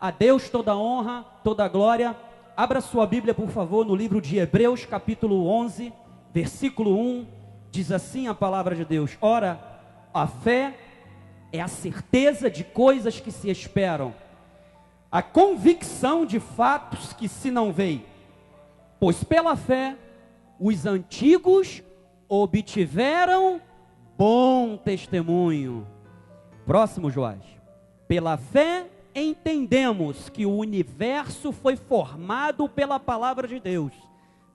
A Deus toda a honra, toda a glória. Abra sua Bíblia, por favor, no livro de Hebreus, capítulo 11, versículo 1. Diz assim a palavra de Deus: ora, a fé é a certeza de coisas que se esperam, a convicção de fatos que se não veem. Pois pela fé, os antigos obtiveram bom testemunho. Próximo, Joás. Pela fé, entendemos que o universo foi formado pela palavra de Deus,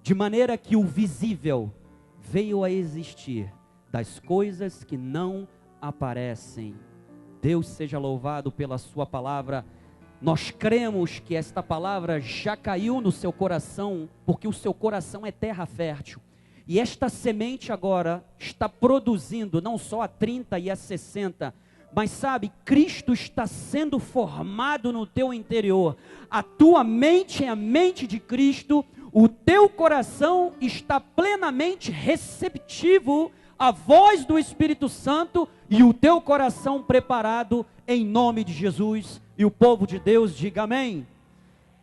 de maneira que o visível veio a existir das coisas que não aparecem. Deus seja louvado pela sua palavra. Nós cremos que esta palavra já caiu no seu coração, porque o seu coração é terra fértil. E esta semente agora está produzindo não só a 30 e a 60, mas sabe, Cristo está sendo formado no teu interior. A tua mente é a mente de Cristo, o teu coração está plenamente receptivo à voz do Espírito Santo e o teu coração preparado em nome de Jesus. E o povo de Deus diga amém.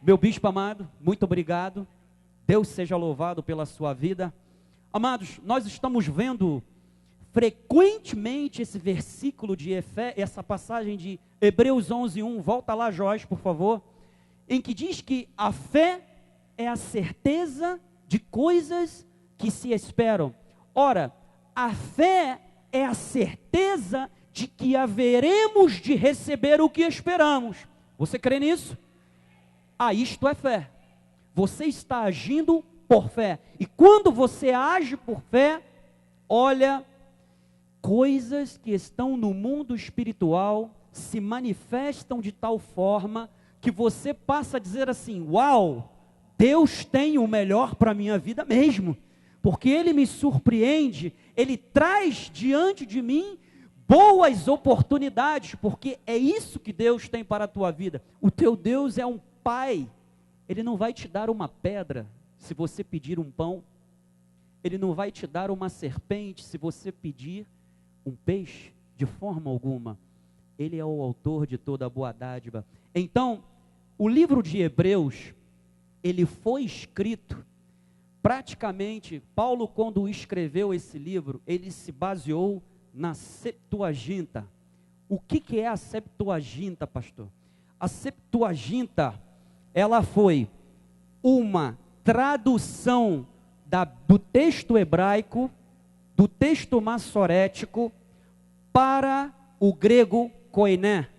Meu bispo amado, muito obrigado. Deus seja louvado pela sua vida. Amados, nós estamos vendo frequentemente esse versículo de essa passagem de Hebreus 11:1, volta lá, Jorge, por favor, em que diz que a fé é a certeza de coisas que se esperam. Ora, a fé é a certeza de que haveremos de receber o que esperamos. Você crê nisso? Isto é fé. Você está agindo por fé. E quando você age por fé, olha, coisas que estão no mundo espiritual se manifestam de tal forma que você passa a dizer assim: uau, Deus tem o melhor para a minha vida mesmo, porque Ele me surpreende, Ele traz diante de mim boas oportunidades, porque é isso que Deus tem para a tua vida. O teu Deus é um Pai, Ele não vai te dar uma pedra se você pedir um pão, Ele não vai te dar uma serpente se você pedir um peixe, de forma alguma. Ele é o autor de toda a boa dádiva. Então, o livro de Hebreus, ele foi escrito, praticamente, Paulo, quando escreveu esse livro, ele se baseou na Septuaginta. O que é a Septuaginta, pastor? A Septuaginta, ela foi uma tradução do texto hebraico, do texto massorético, para o grego koiné.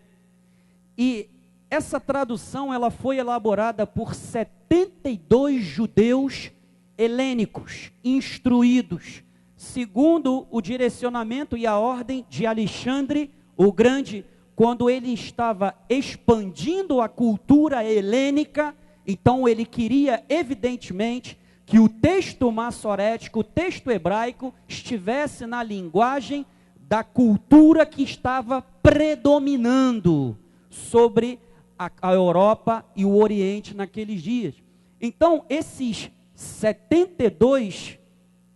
E essa tradução, ela foi elaborada por 72 judeus helênicos, instruídos, segundo o direcionamento e a ordem de Alexandre o Grande, quando ele estava expandindo a cultura helênica. Então ele queria, evidentemente, que o texto massorético, o texto hebraico, estivesse na linguagem da cultura que estava predominando sobre a Europa e o Oriente naqueles dias. Então, esses 72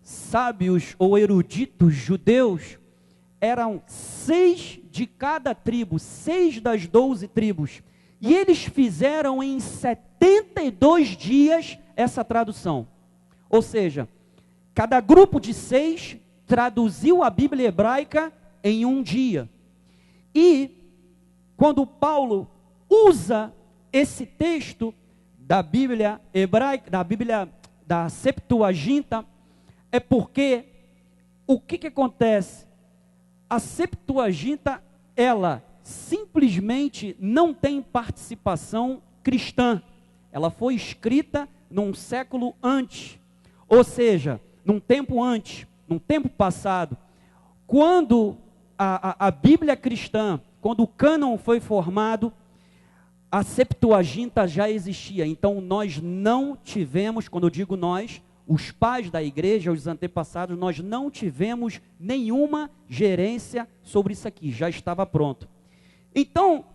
sábios ou eruditos judeus, eram 6 de cada tribo, 6 das 12 tribos, e eles fizeram em 72 dias essa tradução. Ou seja, cada grupo de 6 traduziu a Bíblia hebraica em um dia. E quando Paulo usa esse texto da Bíblia hebraica, da Septuaginta, é porque o que acontece? A Septuaginta, ela simplesmente não tem participação cristã. Ela foi escrita num século antes, ou seja, num tempo antes, num tempo passado, quando a Bíblia cristã, quando o cânon foi formado, a Septuaginta já existia. Então nós não tivemos, quando eu digo nós, os pais da igreja, os antepassados, nós não tivemos nenhuma gerência sobre isso aqui, já estava pronto. Então,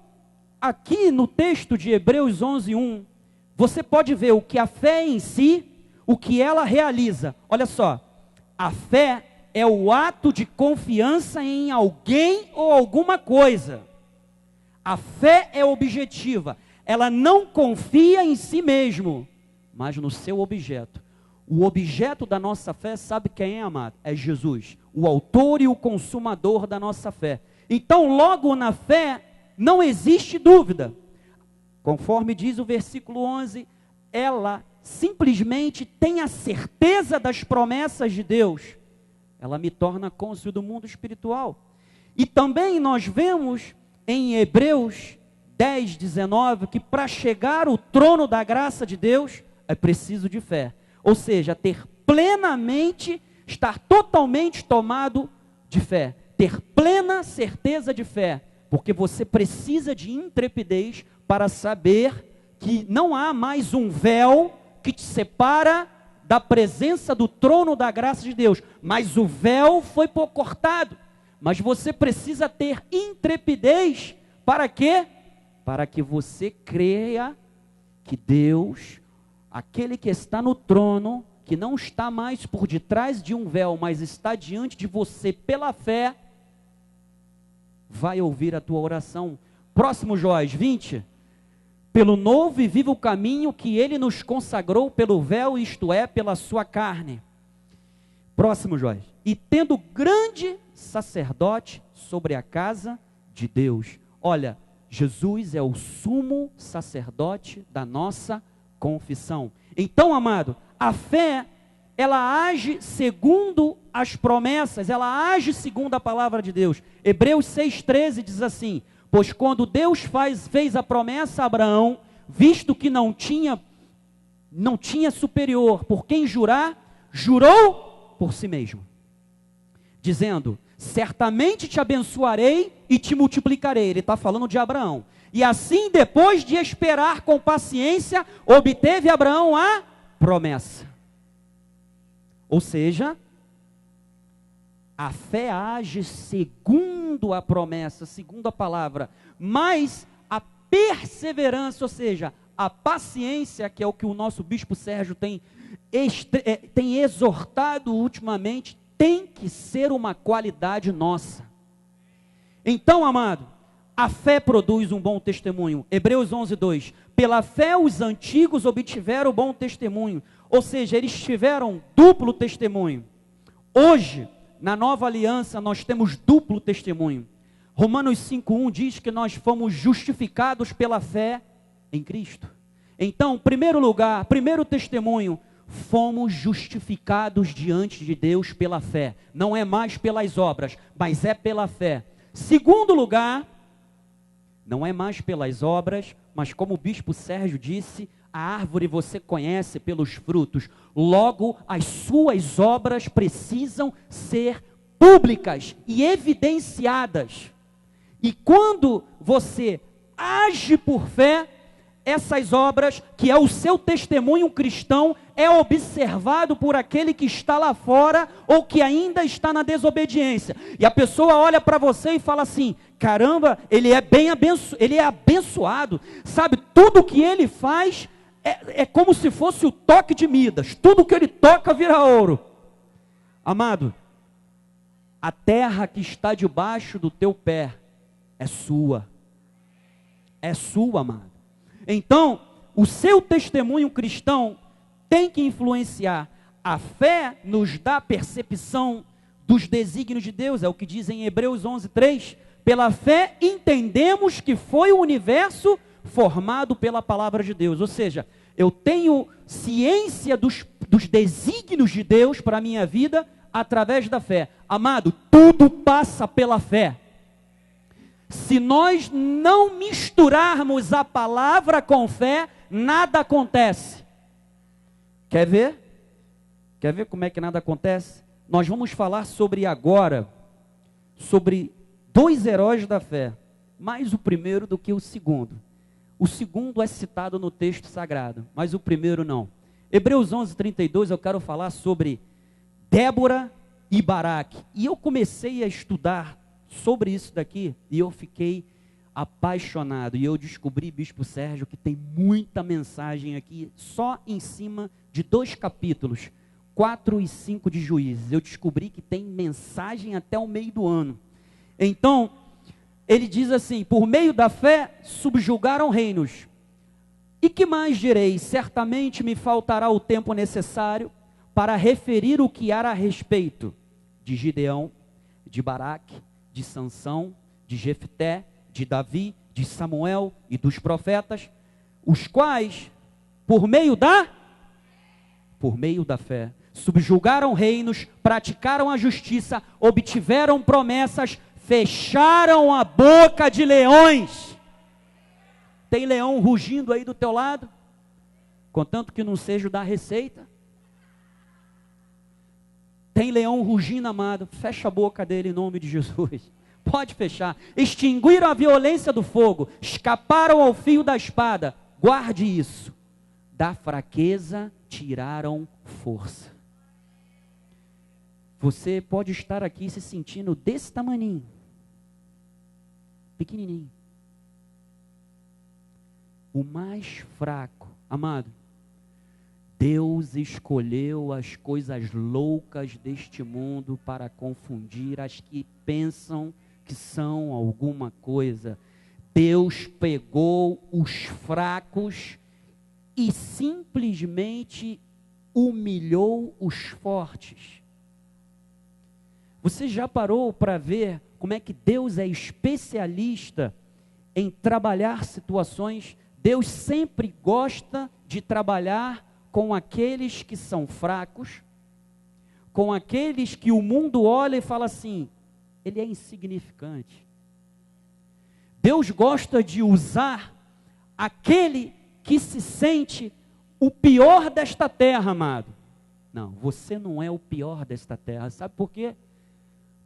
aqui no texto de Hebreus 11:1, você pode ver o que a fé em si, o que ela realiza. Olha só, a fé é o ato de confiança em alguém ou alguma coisa. A fé é objetiva, ela não confia em si mesmo, mas no seu objeto. O objeto da nossa fé, sabe quem é, amado? É Jesus, o autor e o consumador da nossa fé. Então, logo na fé, não existe dúvida. Conforme diz o versículo 11, ela simplesmente tem a certeza das promessas de Deus. Ela me torna cônscio do mundo espiritual. E também nós vemos em Hebreus 10, 19, que para chegar ao trono da graça de Deus, é preciso de fé. Ou seja, ter plenamente, estar totalmente tomado de fé. Ter plena certeza de fé. Porque você precisa de intrepidez para saber que não há mais um véu que te separa da presença do trono da graça de Deus. Mas o véu foi cortado. Mas você precisa ter intrepidez para quê? Para que você creia que Deus, aquele que está no trono, que não está mais por detrás de um véu, mas está diante de você pela fé, vai ouvir a tua oração. Próximo, Joás 20. Pelo novo e vivo caminho que ele nos consagrou pelo véu, isto é, pela sua carne. Próximo, Joás. E tendo grande sacerdote sobre a casa de Deus. Olha, Jesus é o sumo sacerdote da nossa confissão. Então, amado, a fé, ela age segundo as promessas, ela age segundo a palavra de Deus. Hebreus 6,13 diz assim: pois quando Deus fez a promessa a Abraão, visto que não tinha superior por quem jurar, jurou por si mesmo, dizendo: certamente te abençoarei e te multiplicarei. Ele está falando de Abraão. E assim, depois de esperar com paciência, obteve Abraão a promessa. Ou seja, a fé age segundo a promessa, segundo a palavra, mas a perseverança, ou seja, a paciência, que é o que o nosso bispo Sérgio tem exortado ultimamente, tem que ser uma qualidade nossa. Então, amado, a fé produz um bom testemunho. Hebreus 11:2. Pela fé os antigos obtiveram bom testemunho. Ou seja, eles tiveram duplo testemunho. Hoje, na nova aliança, nós temos duplo testemunho. Romanos 5:1 diz que nós fomos justificados pela fé em Cristo. Então, primeiro lugar, primeiro testemunho, fomos justificados diante de Deus pela fé. Não é mais pelas obras, mas é pela fé. Segundo lugar, não é mais pelas obras, mas como o bispo Sérgio disse, a árvore você conhece pelos frutos. Logo, as suas obras precisam ser públicas e evidenciadas. E quando você age por fé, essas obras, que é o seu testemunho cristão, é observado por aquele que está lá fora ou que ainda está na desobediência. E a pessoa olha para você e fala assim: caramba, ele é abençoado, sabe, tudo que ele faz é como se fosse o toque de Midas, tudo que ele toca vira ouro. Amado, a terra que está debaixo do teu pé é sua, amado. Então, o seu testemunho cristão tem que influenciar. A fé nos dá percepção dos desígnios de Deus, é o que diz em Hebreus 11:3. Pela fé entendemos que foi o universo formado pela palavra de Deus. Ou seja, eu tenho ciência dos desígnios de Deus para a minha vida através da fé. Amado, tudo passa pela fé. Se nós não misturarmos a palavra com fé, nada acontece. Quer ver? Quer ver como é que nada acontece? Nós vamos falar agora sobre dois heróis da fé, mais o primeiro do que o segundo. O segundo é citado no texto sagrado, mas o primeiro não. Hebreus 11:32, eu quero falar sobre Débora e Baraque. E eu comecei a estudar sobre isso daqui, e eu fiquei apaixonado, e eu descobri, bispo Sérgio, que tem muita mensagem aqui, só em cima de 2 capítulos, 4 e 5 de Juízes. Eu descobri que tem mensagem até o meio do ano. Então, ele diz assim: por meio da fé subjugaram reinos, E que mais direi? Certamente me faltará o tempo necessário para referir o que há a respeito de Gideão, de Baraque, de Sansão, de Jefté, de Davi, de Samuel e dos profetas, os quais, por meio da fé, subjugaram reinos, praticaram a justiça, obtiveram promessas, fecharam a boca de leões. Tem leão rugindo aí do teu lado? Contanto que não seja o da receita. Tem leão rugindo, amado, fecha a boca dele em nome de Jesus. Pode fechar. Extinguiram a violência do fogo, escaparam ao fio da espada. Guarde isso. Da fraqueza tiraram força. Você pode estar aqui se sentindo desse tamaninho, pequenininho, o mais fraco, amado. Deus escolheu as coisas loucas deste mundo para confundir as que pensam que são alguma coisa. Deus pegou os fracos e simplesmente humilhou os fortes. Você já parou para ver como é que Deus é especialista em trabalhar situações? Deus sempre gosta de trabalhar com aqueles que são fracos, com aqueles que o mundo olha e fala assim, ele é insignificante. Deus gosta de usar aquele que se sente o pior desta terra, amado. Não, você não é o pior desta terra, sabe por quê?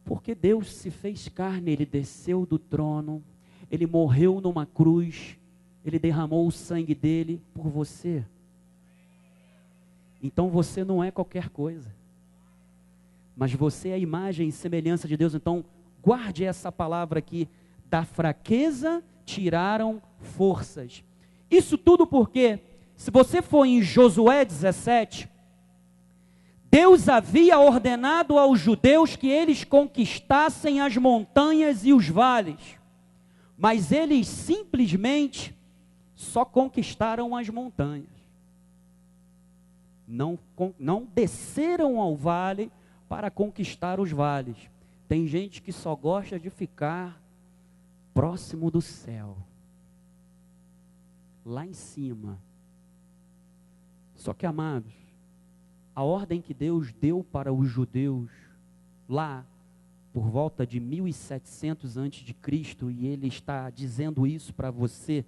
Porque Deus se fez carne, Ele desceu do trono, Ele morreu numa cruz, Ele derramou o sangue dele por você. Então você não é qualquer coisa, mas você é a imagem e semelhança de Deus. Então guarde essa palavra aqui, da fraqueza tiraram forças. Isso tudo porque, se você for em Josué 17, Deus havia ordenado aos judeus que eles conquistassem as montanhas e os vales, mas eles simplesmente só conquistaram as montanhas. Não desceram ao vale para conquistar os vales. Tem gente que só gosta de ficar próximo do céu, lá em cima. Só que, amados, a ordem que Deus deu para os judeus lá por volta de 1700 antes de Cristo, e Ele está dizendo isso para você.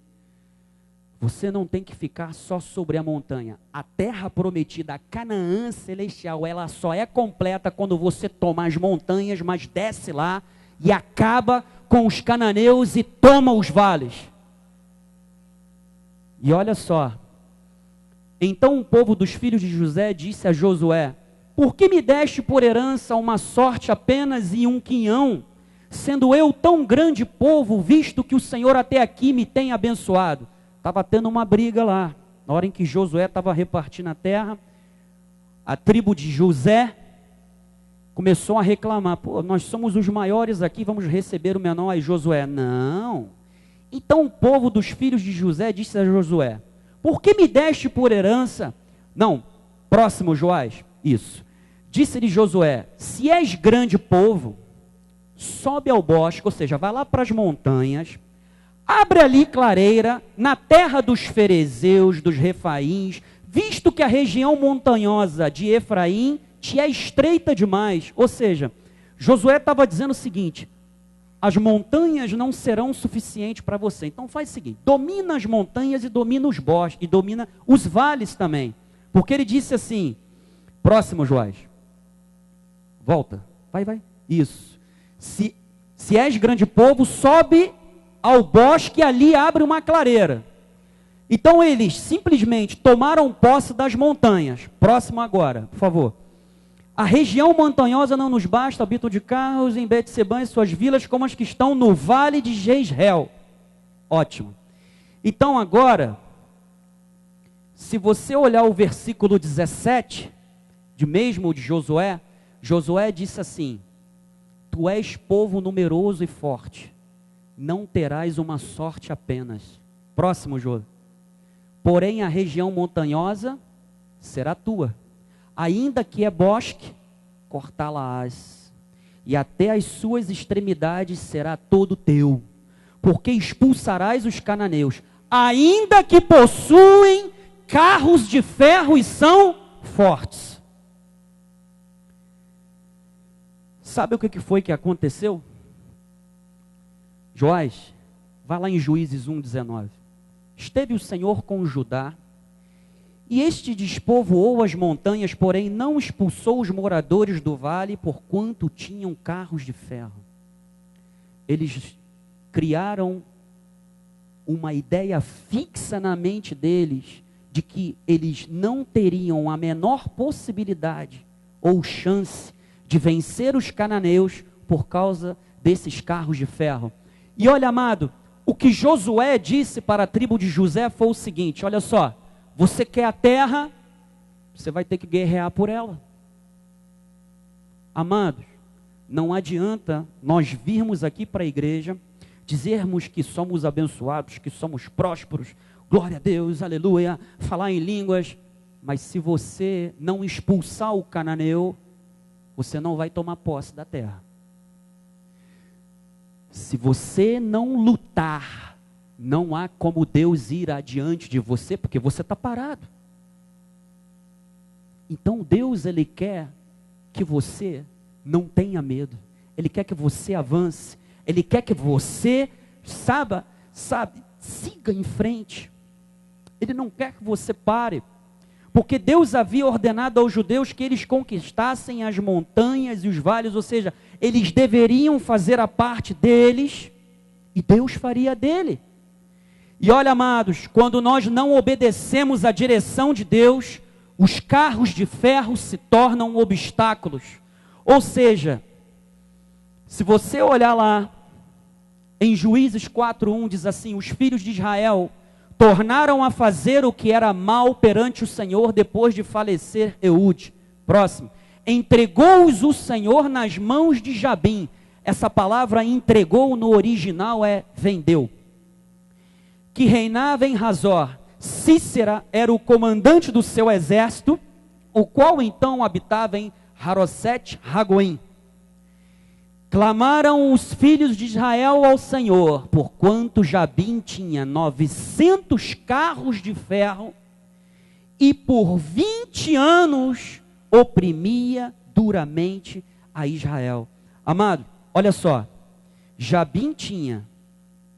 Você não tem que ficar só sobre a montanha. A terra prometida, a Canaã celestial, ela só é completa quando você toma as montanhas, mas desce lá e acaba com os cananeus e toma os vales. E olha só. Então o povo dos filhos de José disse a Josué: por que me deste por herança uma sorte apenas e um quinhão, sendo eu tão grande povo, visto que o Senhor até aqui me tem abençoado? Estava tendo uma briga lá, na hora em que Josué estava repartindo a terra, a tribo de José começou a reclamar: pô, nós somos os maiores aqui, vamos receber o menor. Aí Josué: não. Então o povo dos filhos de José disse a Josué: por que me deste por herança? Não, próximo Joás, isso. Disse-lhe Josué: se és grande povo, sobe ao bosque, ou seja, vai lá para as montanhas, abre ali clareira, na terra dos ferezeus, dos refaíns, visto que a região montanhosa de Efraim te é estreita demais. Ou seja, Josué estava dizendo o seguinte: as montanhas não serão suficientes para você. Então faz o seguinte, domina as montanhas e domina os bosques, e domina os vales também. Porque ele disse assim, próximo Joás, volta, vai, isso. Se és grande povo, sobe ao bosque e ali abre uma clareira. Então eles simplesmente tomaram posse das montanhas. Próximo agora, por favor. A região montanhosa não nos basta, habitam de carros em Betsebã e suas vilas, como as que estão no vale de Jezreel. Ótimo. Então agora, se você olhar o versículo 17, de Josué, Josué disse assim: tu és povo numeroso e forte, não terás uma sorte apenas. Próximo, Jô. porém a região montanhosa será tua. Ainda que é bosque, cortá-la-ás, e até as suas extremidades será todo teu, porque expulsarás os cananeus, ainda que possuem carros de ferro e são fortes. Sabe o que foi que aconteceu? Joás, vai lá em Juízes 1:19. Esteve o Senhor com Judá, e este despovoou as montanhas, porém não expulsou os moradores do vale, porquanto tinham carros de ferro. Eles criaram uma ideia fixa na mente deles, de que eles não teriam a menor possibilidade ou chance de vencer os cananeus por causa desses carros de ferro. E olha, amado, o que Josué disse para a tribo de José foi o seguinte: olha só, você quer a terra, você vai ter que guerrear por ela. Amados, não adianta nós virmos aqui para a igreja, dizermos que somos abençoados, que somos prósperos, glória a Deus, aleluia, falar em línguas, mas se você não expulsar o cananeu, você não vai tomar posse da terra. Se você não lutar, não há como Deus ir adiante de você, porque você está parado. Então Deus, Ele quer que você não tenha medo, Ele quer que você avance, Ele quer que você, siga em frente. Ele não quer que você pare, porque Deus havia ordenado aos judeus que eles conquistassem as montanhas e os vales, ou seja, eles deveriam fazer a parte deles, e Deus faria dele. E olha, amados, quando nós não obedecemos à direção de Deus, os carros de ferro se tornam obstáculos. Ou seja, se você olhar lá, em Juízes 4:1 diz assim: os filhos de Israel tornaram a fazer o que era mal perante o Senhor depois de falecer Eude. Próximo. Entregou-os o Senhor nas mãos de Jabim. Essa palavra entregou no original é vendeu. Que reinava em Hazor. Sísera era o comandante do seu exército, o qual então habitava em Harosete-Ragoim. Clamaram os filhos de Israel ao Senhor, porquanto Jabim tinha 900 carros de ferro, e por 20 anos oprimia duramente a Israel. Amado, olha só, Jabim tinha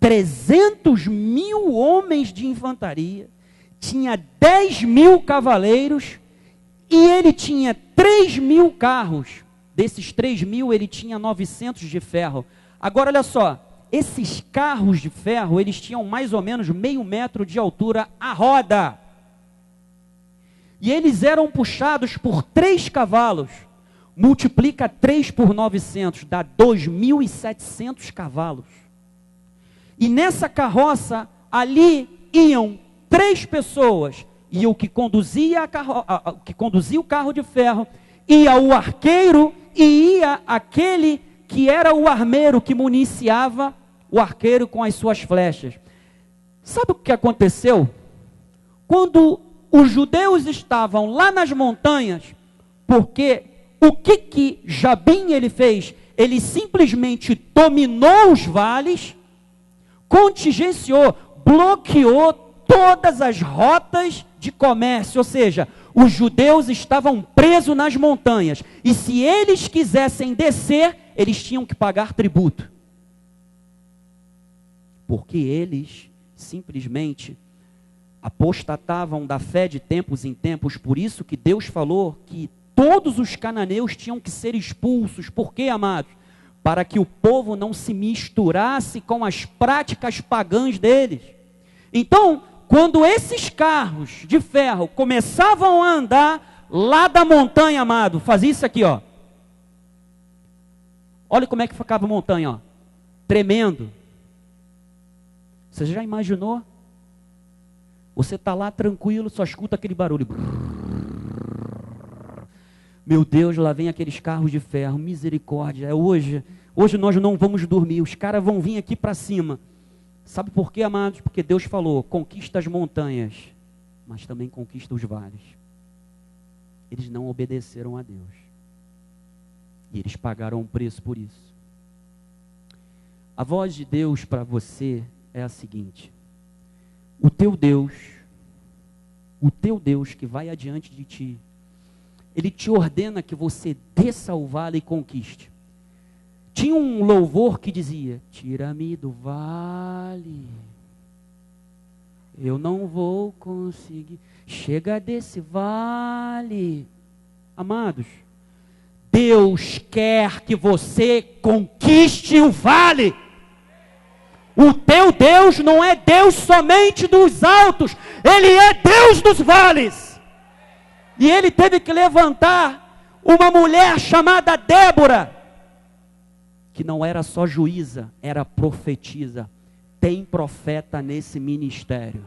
300.000 homens de infantaria, tinha 10.000 cavaleiros, e ele tinha 3.000 carros. Desses 3.000, ele tinha 900 de ferro. Agora, olha só, esses carros de ferro, eles tinham mais ou menos meio metro de altura a roda. E eles eram puxados por 3 cavalos. Multiplica 3 por 900, dá 2.700 cavalos. E nessa carroça, ali iam 3 pessoas. E o que conduzia, o carro de ferro, ia o arqueiro e ia aquele que era o armeiro, que municiava o arqueiro com as suas flechas. Sabe o que aconteceu? Quando os judeus estavam lá nas montanhas, porque o que Jabim ele fez? Ele simplesmente dominou os vales, contingenciou, bloqueou todas as rotas de comércio, ou seja, os judeus estavam presos nas montanhas, e se eles quisessem descer, eles tinham que pagar tributo, porque eles simplesmente apostatavam da fé de tempos em tempos. Por isso que Deus falou que todos os cananeus tinham que ser expulsos. Por quê, amados? Para que o povo não se misturasse com as práticas pagãs deles. Então, quando esses carros de ferro começavam a andar lá da montanha, amado, fazia isso aqui, ó. Olha como é que ficava a montanha, ó, tremendo. Você já imaginou? Você está lá tranquilo, só escuta aquele barulho. Meu Deus, lá vem aqueles carros de ferro, misericórdia. Hoje nós não vamos dormir, os caras vão vir aqui para cima. Sabe por quê, amados? Porque Deus falou, conquista as montanhas, mas também conquista os vales. Eles não obedeceram a Deus. E eles pagaram um preço por isso. A voz de Deus para você é a seguinte: o teu Deus que vai adiante de ti, Ele te ordena que você desça ao vale e conquiste. Tinha um louvor que dizia: tira-me do vale, eu não vou conseguir, chega desse vale. Amados, Deus quer que você conquiste o vale. O teu Deus não é Deus somente dos altos, Ele é Deus dos vales. E Ele teve que levantar uma mulher chamada Débora, que não era só juíza, era profetisa. Tem profeta nesse ministério.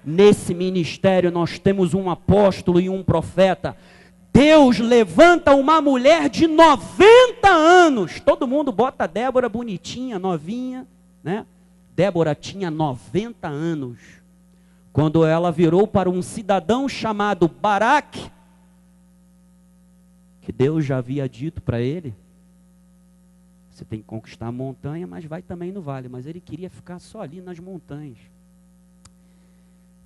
Nesse ministério nós temos um apóstolo e um profeta. Deus levanta uma mulher de 90 anos. Todo mundo bota a Débora bonitinha, novinha, né? Débora tinha 90 anos. Quando ela virou para um cidadão chamado Baraque, que Deus já havia dito para ele: você tem que conquistar a montanha, mas vai também no vale. Mas ele queria ficar só ali nas montanhas.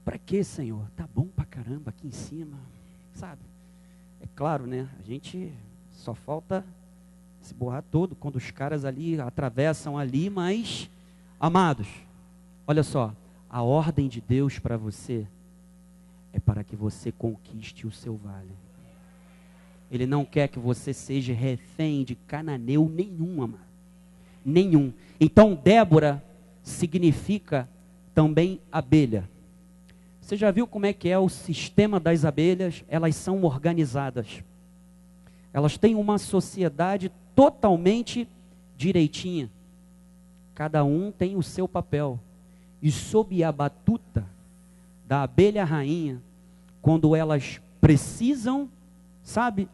Para quê, Senhor? Tá bom pra caramba aqui em cima, sabe? É claro, né? A gente só falta se borrar todo quando os caras ali atravessam ali, mas, amados, olha só, a ordem de Deus para você é para que você conquiste o seu vale. Ele não quer que você seja refém de cananeu nenhum, amado. Nenhum. Então, Débora significa também abelha. Você já viu como é que é o sistema das abelhas? Elas são organizadas. Elas têm uma sociedade totalmente direitinha. Cada um tem o seu papel. E sob a batuta da abelha rainha, quando elas precisam, sabe,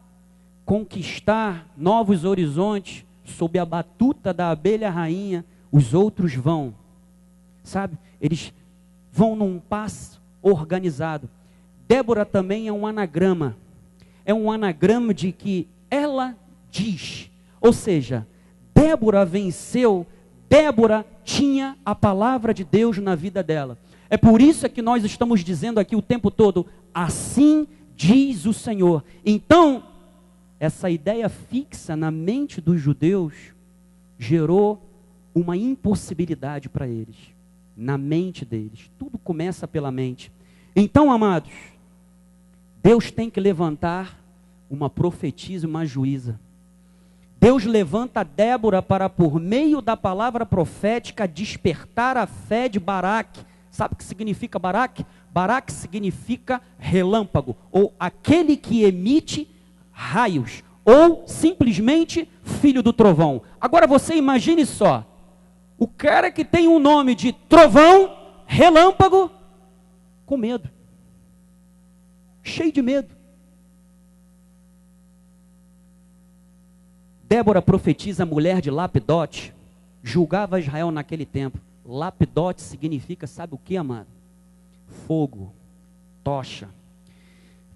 conquistar novos horizontes, sob a batuta da abelha rainha, os outros vão, sabe, eles vão num passo organizado. Débora também é um anagrama de que ela diz, ou seja, Débora venceu, Débora tinha a palavra de Deus na vida dela. É por isso que nós estamos dizendo aqui o tempo todo: assim diz o Senhor. Então, essa ideia fixa na mente dos judeus gerou uma impossibilidade para eles, na mente deles. Tudo começa pela mente. Então, amados, Deus tem que levantar uma profetisa e uma juíza. Deus levanta Débora para, por meio da palavra profética, despertar a fé de Baraque. Sabe o que significa Baraque? Baraque significa relâmpago, ou aquele que emite raios, ou simplesmente filho do trovão. Agora você imagine só, o cara que tem um nome de trovão, relâmpago, com medo, cheio de medo. Débora profetiza, mulher de Lapidote, julgava Israel naquele tempo. Lapidote significa, sabe o que, amado? Fogo, tocha.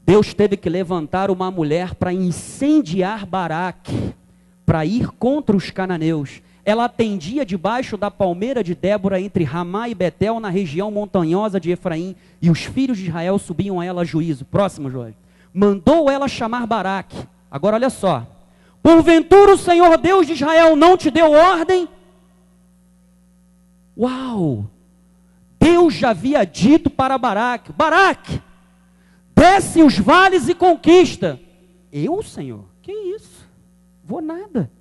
Deus teve que levantar uma mulher para incendiar Baraque, para ir contra os cananeus. Ela atendia debaixo da palmeira de Débora, entre Ramá e Betel, na região montanhosa de Efraim, e os filhos de Israel subiam a ela a juízo. Próximo, João. Mandou ela chamar Baraque. Agora olha só. Porventura o Senhor Deus de Israel não te deu ordem? Uau! Deus já havia dito para Baraque: Baraque, desce os vales e conquista. Eu, Senhor? Que isso? Vou nada.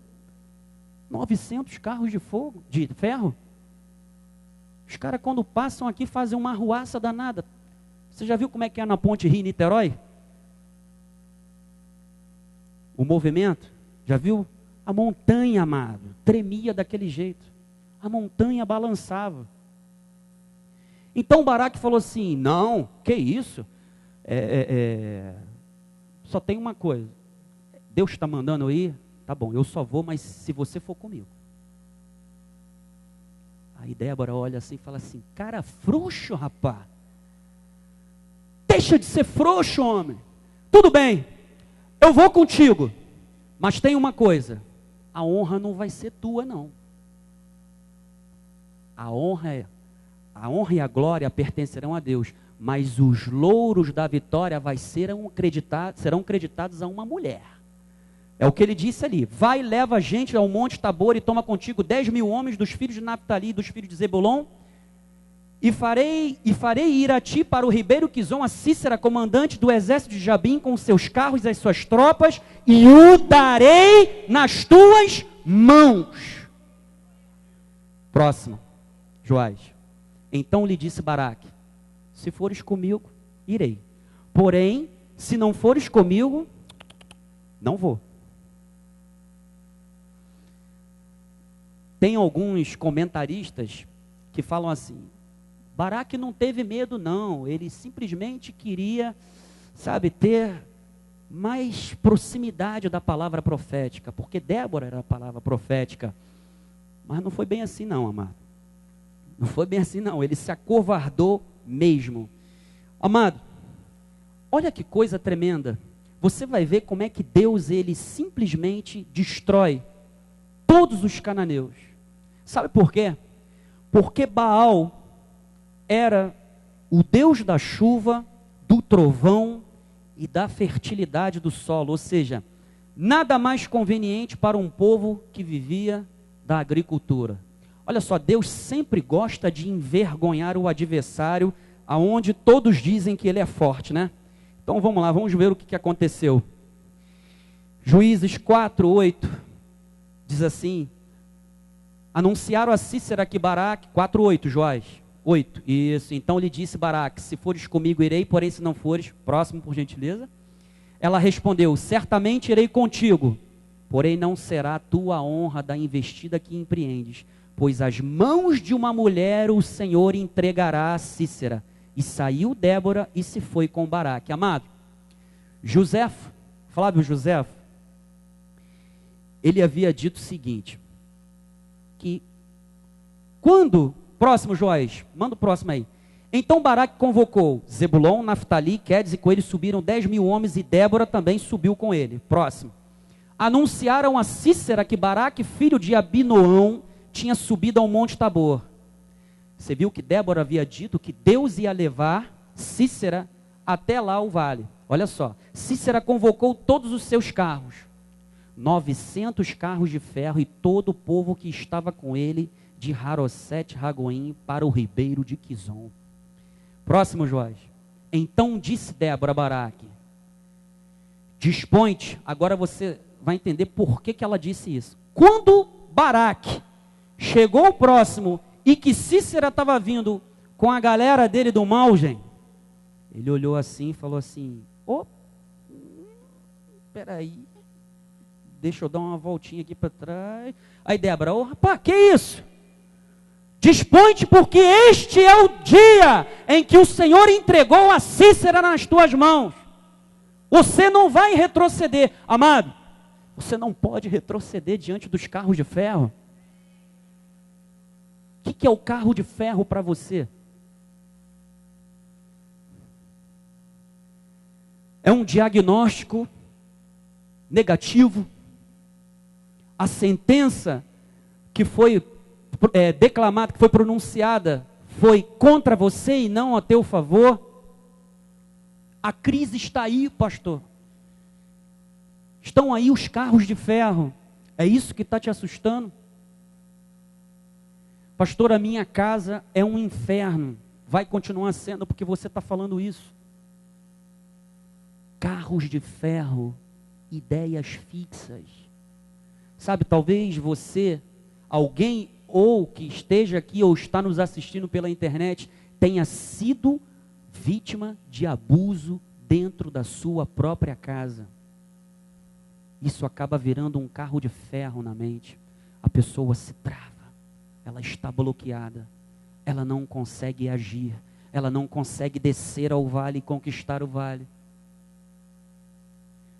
900 carros de fogo, de ferro. Os caras quando passam aqui fazem uma arruaça danada. Você já viu como é que é na ponte Rio-Niterói? O movimento? Já viu? A montanha, amado, tremia daquele jeito. A montanha balançava. Então Baraque falou assim: não, que isso? Só tem uma coisa. Deus está mandando eu ir? Tá bom, eu só vou, mas se você for comigo. Aí Débora olha assim e fala assim: cara frouxo, rapaz. Deixa de ser frouxo, homem. Tudo bem, eu vou contigo. Mas tem uma coisa, a honra não vai ser tua, não. A honra e a glória pertencerão a Deus, mas os louros da vitória serão creditados a uma mulher. É o que ele disse ali: vai, leva a gente ao monte Tabor e toma contigo 10.000 homens dos filhos de Naphtali e dos filhos de Zebulon, e farei ir a ti para o ribeiro Quizon a Sísera, comandante do exército de Jabim, com os seus carros e as suas tropas, e o darei nas tuas mãos. Próximo, Joás. Então lhe disse Baraque: se fores comigo, irei. Porém, se não fores comigo, não vou. Tem alguns comentaristas que falam assim: Baraque não teve medo, não. Ele simplesmente queria, ter mais proximidade da palavra profética, porque Débora era a palavra profética. Mas não foi bem assim, não, amado. Não foi bem assim, não. Ele se acovardou mesmo. Amado, olha que coisa tremenda. Você vai ver como é que Deus, ele simplesmente destrói todos os cananeus. Sabe por quê? Porque Baal era o Deus da chuva, do trovão e da fertilidade do solo. Ou seja, nada mais conveniente para um povo que vivia da agricultura. Olha só, Deus sempre gosta de envergonhar o adversário, aonde todos dizem que ele é forte, né? Então vamos lá, vamos ver o que aconteceu. Juízes 4:8 diz assim: anunciaram a Sísera que Baraque, 4:8, Joás, 8, isso. Então lhe disse Baraque: se fores comigo irei, porém se não fores, próximo por gentileza. Ela respondeu: certamente irei contigo, porém não será tua honra da investida que empreendes, pois as mãos de uma mulher o Senhor entregará a Sísera. E saiu Débora e se foi com Baraque. Amado, Joséfo, Flávio Joséfo, ele havia dito o seguinte, que quando, próximo Joás, manda o próximo aí. Então Baraque convocou Zebulon, Naphtali, Quedes, e com ele subiram 10.000 homens, e Débora também subiu com ele. Próximo. Anunciaram a Sísera que Baraque, filho de Abinoão, tinha subido ao monte Tabor. Você viu que Débora havia dito que Deus ia levar Sísera até lá o vale. Olha só, Sísera convocou todos os seus carros, 900 carros de ferro, e todo o povo que estava com ele, de Harosete Ragoim para o ribeiro de Quizon. Próximo, Joás. Então disse Débora a Baraque: dispõe-te. Agora você vai entender por que ela disse isso. Quando Baraque chegou próximo e que Sísera estava vindo com a galera dele do Malgem, ele olhou assim e falou assim: peraí, deixa eu dar uma voltinha aqui para trás. Aí Débora: rapaz, que isso? Dispõe-te, porque este é o dia em que o Senhor entregou a Sísera nas tuas mãos. Você não vai retroceder. Amado, você não pode retroceder diante dos carros de ferro. O que é o carro de ferro para você? É um diagnóstico negativo? A sentença que foi declamada, que foi pronunciada, foi contra você e não a teu favor? A crise está aí, pastor. Estão aí os carros de ferro. É isso que está te assustando? Pastor, a minha casa é um inferno. Vai continuar sendo porque você está falando isso. Carros de ferro, ideias fixas. Sabe, talvez você, alguém ou que esteja aqui ou está nos assistindo pela internet, tenha sido vítima de abuso dentro da sua própria casa. Isso acaba virando um carro de ferro na mente. A pessoa se trava. Ela está bloqueada, ela não consegue agir, ela não consegue descer ao vale e conquistar o vale.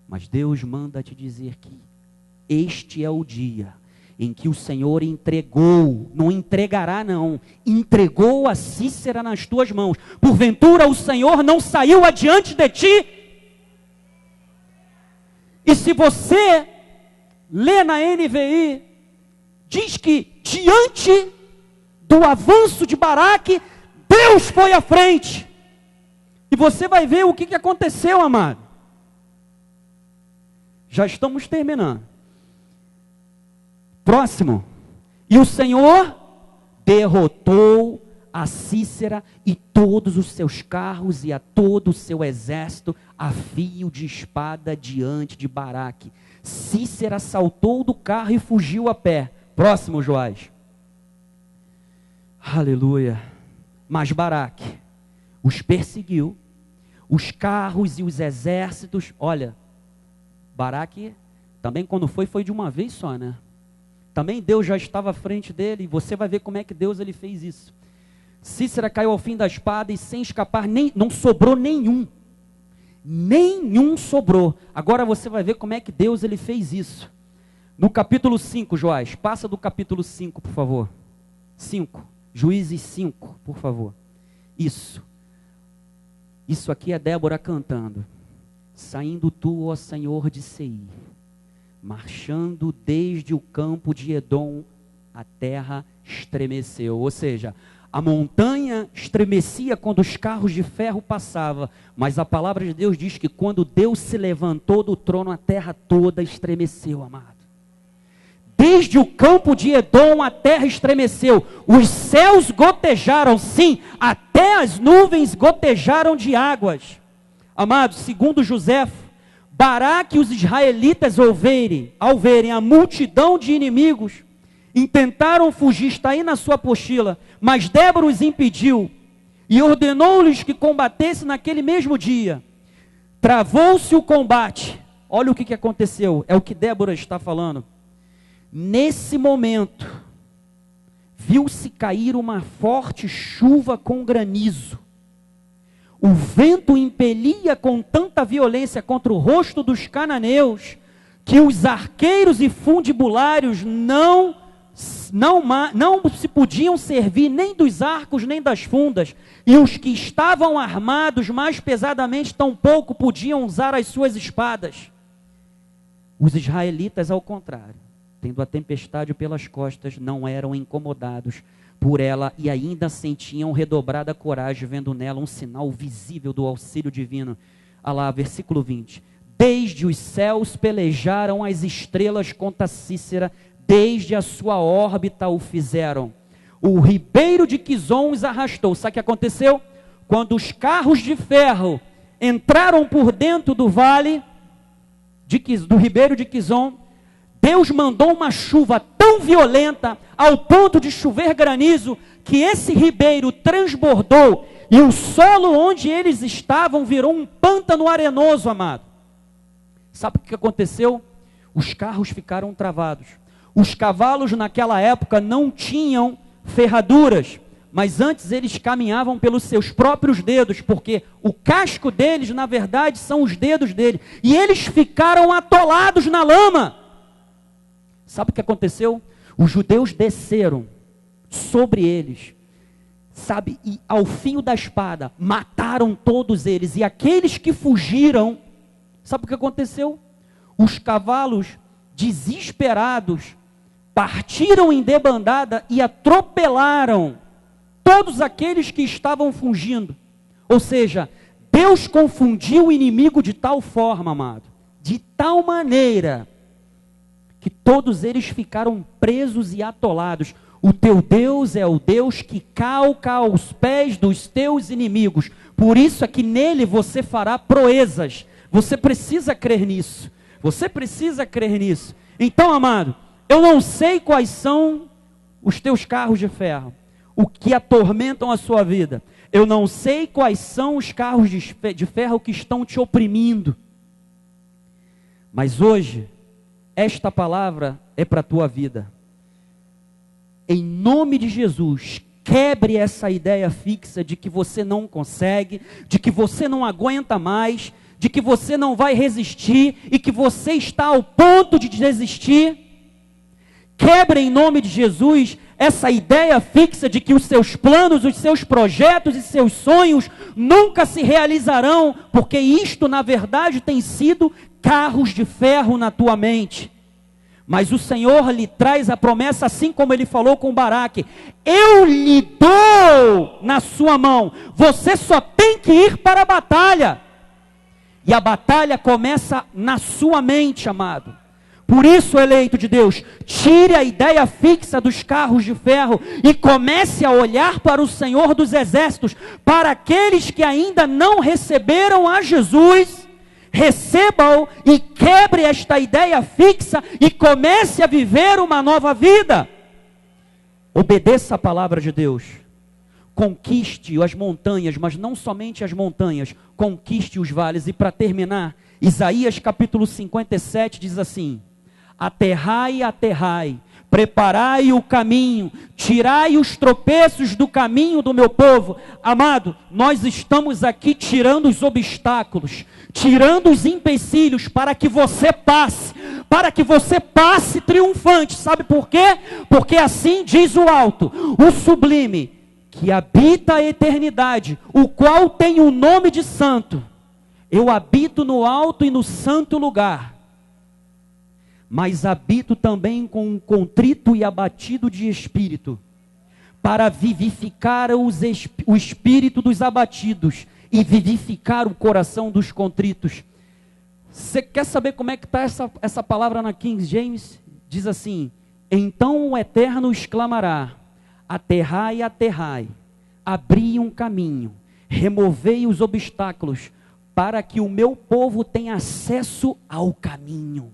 Mas Deus manda te dizer que este é o dia em que o Senhor entregou, não entregará não, entregou a Cícera nas tuas mãos. Porventura o Senhor não saiu adiante de ti? E se você lê na NVI, diz que diante do avanço de Baraque, Deus foi à frente. E você vai ver o que aconteceu, amado. Já estamos terminando. Próximo. E o Senhor derrotou a Cícera e todos os seus carros e a todo o seu exército a fio de espada diante de Baraque. Cícera saltou do carro e fugiu a pé. Próximo, Joás. Aleluia. Mas Baraque os perseguiu, os carros e os exércitos. Olha, Baraque também quando foi de uma vez só, né? Também Deus já estava à frente dele, e você vai ver como é que Deus ele fez isso. Cícera caiu ao fim da espada e sem escapar, não sobrou nenhum. Nenhum sobrou. Agora você vai ver como é que Deus ele fez isso. No capítulo 5, Joás, passa do capítulo 5, por favor. 5, Juízes 5, por favor. Isso aqui é Débora cantando. Saindo tu, ó Senhor de Seir, marchando desde o campo de Edom, a terra estremeceu. Ou seja, a montanha estremecia quando os carros de ferro passavam, mas a palavra de Deus diz que quando Deus se levantou do trono, a terra toda estremeceu, amado. Desde o campo de Edom a terra estremeceu, os céus gotejaram, sim, até as nuvens gotejaram de águas. Amados, segundo José, Baraque e os israelitas ao verem a multidão de inimigos, intentaram fugir, está aí na sua apostila, mas Débora os impediu e ordenou-lhes que combatessem naquele mesmo dia. Travou-se o combate. Olha o que aconteceu, é o que Débora está falando. Nesse momento, viu-se cair uma forte chuva com granizo. O vento impelia com tanta violência contra o rosto dos cananeus, que os arqueiros e fundibulários não se podiam servir nem dos arcos nem das fundas, e os que estavam armados mais pesadamente tampouco podiam usar as suas espadas. Os israelitas, ao contrário, tendo a tempestade pelas costas, não eram incomodados por ela e ainda sentiam redobrada coragem, vendo nela um sinal visível do auxílio divino. Olha lá, versículo 20. Desde os céus pelejaram as estrelas contra Cícera, desde a sua órbita o fizeram. O ribeiro de Quizon os arrastou. Sabe o que aconteceu? Quando os carros de ferro entraram por dentro do vale, do ribeiro de Quizon, Deus mandou uma chuva tão violenta, ao ponto de chover granizo, que esse ribeiro transbordou, e o solo onde eles estavam virou um pântano arenoso, amado. Sabe o que aconteceu? Os carros ficaram travados. Os cavalos naquela época não tinham ferraduras, mas antes eles caminhavam pelos seus próprios dedos, porque o casco deles, na verdade, são os dedos dele, e eles ficaram atolados na lama. Sabe o que aconteceu? Os judeus desceram sobre eles, sabe, e ao fio da espada, mataram todos eles, e aqueles que fugiram, sabe o que aconteceu? Os cavalos, desesperados, partiram em debandada e atropelaram todos aqueles que estavam fugindo. Ou seja, Deus confundiu o inimigo de tal forma, amado, de tal maneira, que todos eles ficaram presos e atolados. O teu Deus é o Deus que calca aos pés dos teus inimigos. Por isso é que nele você fará proezas. Você precisa crer nisso. Você precisa crer nisso. Então, amado, eu não sei quais são os teus carros de ferro, o que atormentam a sua vida. Eu não sei quais são os carros de ferro que estão te oprimindo. Mas hoje, esta palavra é para a tua vida. Em nome de Jesus, quebre essa ideia fixa de que você não consegue, de que você não aguenta mais, de que você não vai resistir e que você está ao ponto de desistir. Quebre em nome de Jesus essa ideia fixa de que os seus planos, os seus projetos e seus sonhos nunca se realizarão, porque isto na verdade tem sido carros de ferro na tua mente. Mas o Senhor lhe traz a promessa, assim como ele falou com Baraque: eu lhe dou na sua mão, você só tem que ir para a batalha. E a batalha começa na sua mente, amado. Por isso, eleito de Deus, tire a ideia fixa dos carros de ferro e comece a olhar para o Senhor dos Exércitos. Para aqueles que ainda não receberam a Jesus, receba-o e quebre esta ideia fixa e comece a viver uma nova vida. Obedeça a palavra de Deus. Conquiste as montanhas, mas não somente as montanhas, conquiste os vales. E para terminar, Isaías capítulo 57 diz assim: aterrai, aterrai, preparai o caminho, tirai os tropeços do caminho do meu povo. Amado, nós estamos aqui tirando os obstáculos, tirando os empecilhos para que você passe triunfante. Sabe por quê? Porque assim diz o alto, o sublime, que habita a eternidade, o qual tem o nome de santo. Eu habito no alto e no santo lugar, mas habito também com um contrito e abatido de espírito, para vivificar o espírito dos abatidos e vivificar o coração dos contritos. Você quer saber como é que está essa palavra na King James? Diz assim: então o Eterno exclamará: aterrai, aterrai, abri um caminho, removei os obstáculos, para que o meu povo tenha acesso ao caminho.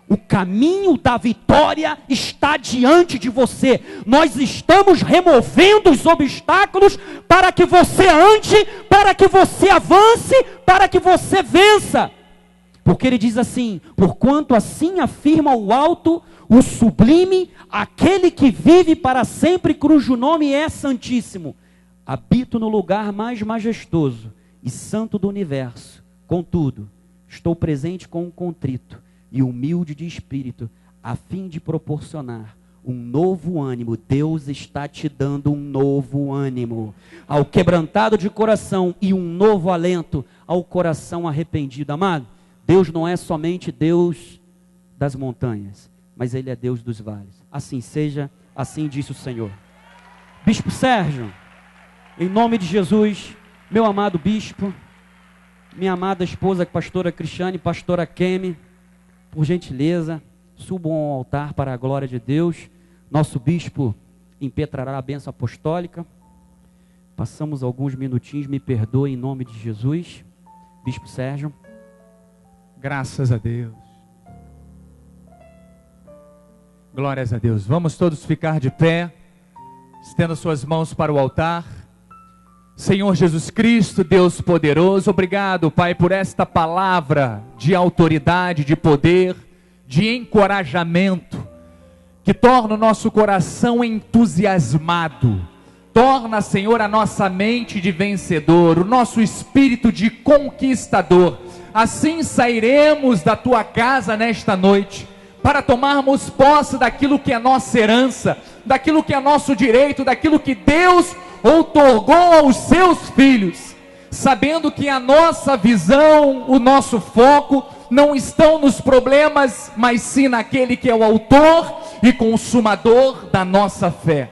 O caminho da vitória está diante de você. Nós estamos removendo os obstáculos para que você ande, para que você avance, para que você vença. Porque ele diz assim: porquanto assim afirma o alto, o sublime, aquele que vive para sempre, cujo nome é santíssimo. Habito no lugar mais majestoso e santo do universo. Contudo, estou presente com um contrito e humilde de espírito, a fim de proporcionar um novo ânimo. Deus está te dando um novo ânimo ao quebrantado de coração e um novo alento ao coração arrependido. Amado, Deus não é somente Deus das montanhas, mas Ele é Deus dos vales. Assim seja, assim disse o Senhor. Bispo Sérgio, em nome de Jesus, meu amado bispo, minha amada esposa, pastora Cristiane, pastora Kemi, por gentileza, subam ao altar para a glória de Deus. Nosso bispo impetrará a bênção apostólica. Passamos alguns minutinhos, me perdoe em nome de Jesus. Bispo Sérgio. Graças a Deus. Glórias a Deus. Vamos todos ficar de pé, estenda suas mãos para o altar. Senhor Jesus Cristo, Deus poderoso, obrigado, Pai, por esta palavra de autoridade, de poder, de encorajamento, que torna o nosso coração entusiasmado, torna, Senhor, a nossa mente de vencedor, o nosso espírito de conquistador. Assim sairemos da Tua casa nesta noite, para tomarmos posse daquilo que é nossa herança, daquilo que é nosso direito, daquilo que Deus outorgou aos seus filhos, sabendo que a nossa visão, o nosso foco, não estão nos problemas, mas sim naquele que é o autor e consumador da nossa fé.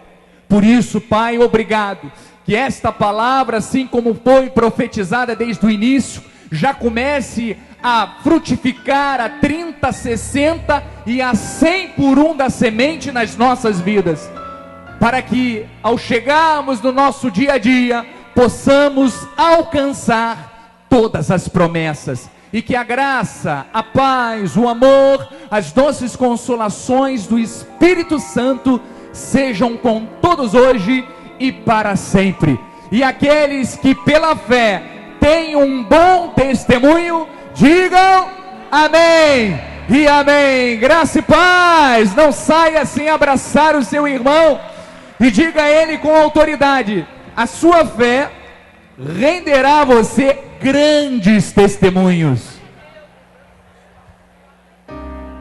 Por isso, Pai, obrigado, que esta palavra, assim como foi profetizada desde o início, já comece a frutificar a 30, 60 e a 100 por um da semente nas nossas vidas, para que ao chegarmos no nosso dia a dia, possamos alcançar todas as promessas, e que a graça, a paz, o amor, as doces consolações do Espírito Santo sejam com todos hoje e para sempre. E aqueles que pela fé têm um bom testemunho, digam amém e amém. Graça e paz. Não saia sem abraçar o seu irmão e diga a ele com autoridade: a sua fé renderá a você grandes testemunhos.